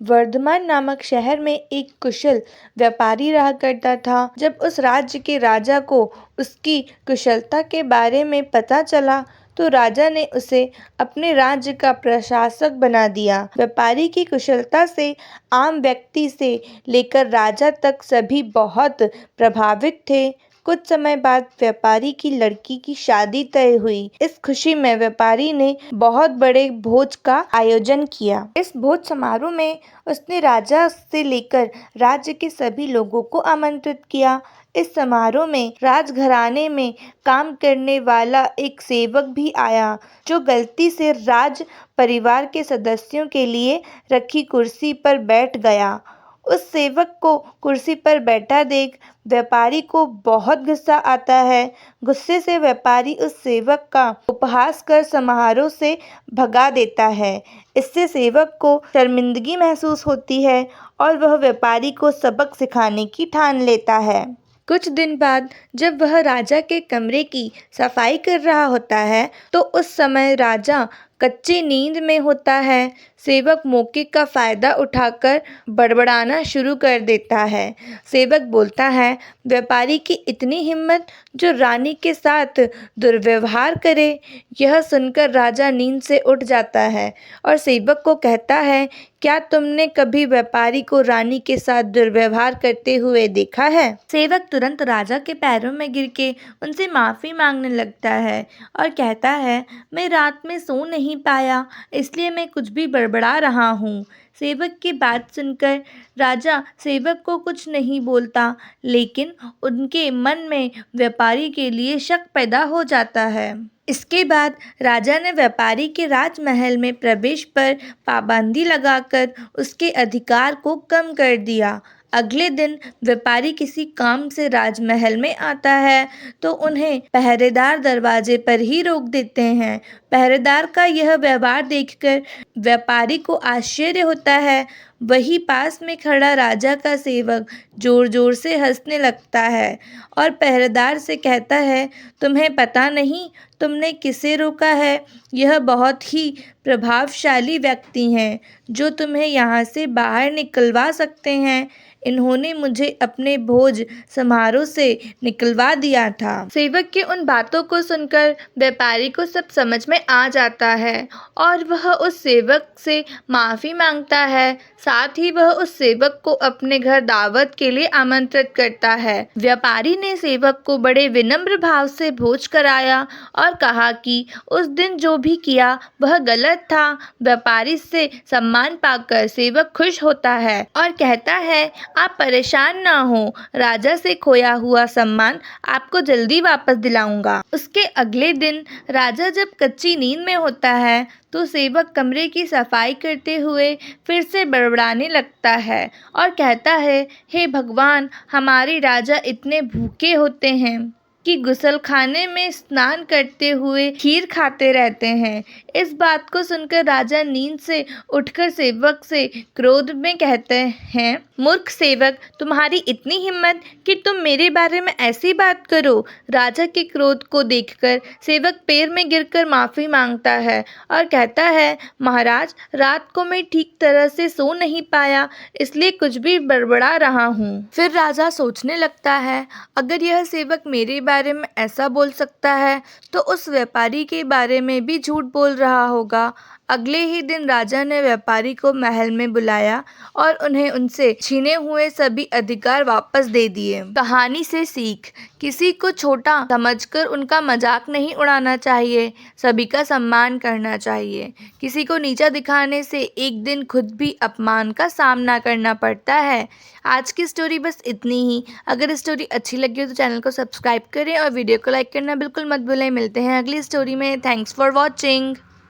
वर्धमान नामक शहर में एक कुशल व्यापारी रहा करता था। जब उस राज्य के राजा को उसकी कुशलता के बारे में पता चला तो राजा ने उसे अपने राज्य का प्रशासक बना दिया। व्यापारी की कुशलता से आम व्यक्ति से लेकर राजा तक सभी बहुत प्रभावित थे। कुछ समय बाद व्यापारी की लड़की की शादी तय हुई। इस खुशी में व्यापारी ने बहुत बड़े भोज का आयोजन किया। इस भोज समारोह में उसने राजा से लेकर राज्य के सभी लोगों को आमंत्रित किया। इस समारोह में राजघराने में काम करने वाला एक सेवक भी आया, जो गलती से राज परिवार के सदस्यों के लिए रखी कुर्सी पर बैठ गया। उस सेवक को कुर्सी पर बैठा देख व्यापारी को बहुत गुस्सा आता है। गुस्से से व्यापारी उस सेवक का उपहास कर समारोह से भगा देता है। इससे सेवक को शर्मिंदगी महसूस होती है और वह व्यापारी को सबक सिखाने की ठान लेता है। कुछ दिन बाद जब वह राजा के कमरे की सफाई कर रहा होता है तो उस समय राजा कच्ची नींद में होता है। सेवक मौके का फ़ायदा उठाकर बड़बड़ाना शुरू कर देता है। सेवक बोलता है, व्यापारी की इतनी हिम्मत जो रानी के साथ दुर्व्यवहार करे। यह सुनकर राजा नींद से उठ जाता है और सेवक को कहता है, क्या तुमने कभी व्यापारी को रानी के साथ दुर्व्यवहार करते हुए देखा है? सेवक तुरंत राजा के पैरों में गिर के उनसे माफ़ी मांगने लगता है और कहता है, मैं रात में सो नहीं पाया, इसलिए मैं कुछ भी बड़बड़ा रहा हूँ। सेवक की बात सुनकर राजा सेवक को कुछ नहीं बोलता, लेकिन उनके मन में व्यापारी के लिए शक पैदा हो जाता है। इसके बाद राजा ने व्यापारी के राजमहल में प्रवेश पर पाबंदी लगाकर उसके अधिकार को कम कर दिया। अगले दिन व्यापारी किसी काम से राजमहल में आता है तो उन्हें पहरेदार दरवाजे पर ही रोक देते हैं। पहरेदार का यह व्यवहार देखकर व्यापारी को आश्चर्य होता है। वही पास में खड़ा राजा का सेवक जोर जोर से हंसने लगता है और पहरेदार से कहता है, तुम्हें पता नहीं तुमने किसे रोका है? यह बहुत ही प्रभावशाली व्यक्ति हैं जो तुम्हें यहाँ से बाहर निकलवा सकते हैं। इन्होंने मुझे अपने भोज समारोह से निकलवा दिया था। सेवक की उन बातों को सुनकर व्यापारी को सब समझ में आ जाता है और वह उस सेवक से माफ़ी मांगता है। साथ ही वह उस सेवक को अपने घर दावत के लिए आमंत्रित करता है। व्यापारी ने सेवक को बड़े विनम्र भाव से भोज कराया और कहा कि उस दिन जो भी किया वह गलत था। व्यापारी से सम्मान पाकर सेवक खुश होता है और कहता है, आप परेशान ना हो, राजा से खोया हुआ सम्मान आपको जल्दी वापस दिलाऊंगा। उसके अगले दिन राजा जब कच्ची नींद में होता है तो सेवक कमरे की सफाई करते हुए फिर से बड़बड़ाने लगता है और कहता है, हे भगवान, हमारे राजा इतने भूखे होते हैं कि गुसलखाने में स्नान करते हुए खीर खाते रहते हैं। इस बात को सुनकर राजा नींद से उठकर सेवक से क्रोध में कहते हैं, मूर्ख सेवक, तुम्हारी इतनी हिम्मत कि तुम मेरे बारे में ऐसी बात करो। राजा के क्रोध को देखकर सेवक पैर में गिरकर माफ़ी मांगता है और कहता है, महाराज, रात को मैं ठीक तरह से सो नहीं पाया, इसलिए कुछ भी बड़बड़ा रहा हूँ। फिर राजा सोचने लगता है, अगर यह सेवक मेरे बारे में ऐसा बोल सकता है तो उस व्यापारी के बारे में भी झूठ बोल रहा होगा। अगले ही दिन राजा ने व्यापारी को महल में बुलाया और उन्हें उनसे छीने हुए सभी अधिकार वापस दे दिए। कहानी से सीख, किसी को छोटा समझकर उनका मजाक नहीं उड़ाना चाहिए, सभी का सम्मान करना चाहिए। किसी को नीचा दिखाने से एक दिन खुद भी अपमान का सामना करना पड़ता है। आज की स्टोरी बस इतनी ही। अगर स्टोरी अच्छी लगी हो तो चैनल को सब्सक्राइब करें और वीडियो को लाइक करना बिल्कुल मत भूलें। मिलते हैं अगली स्टोरी में। Thanks for watching.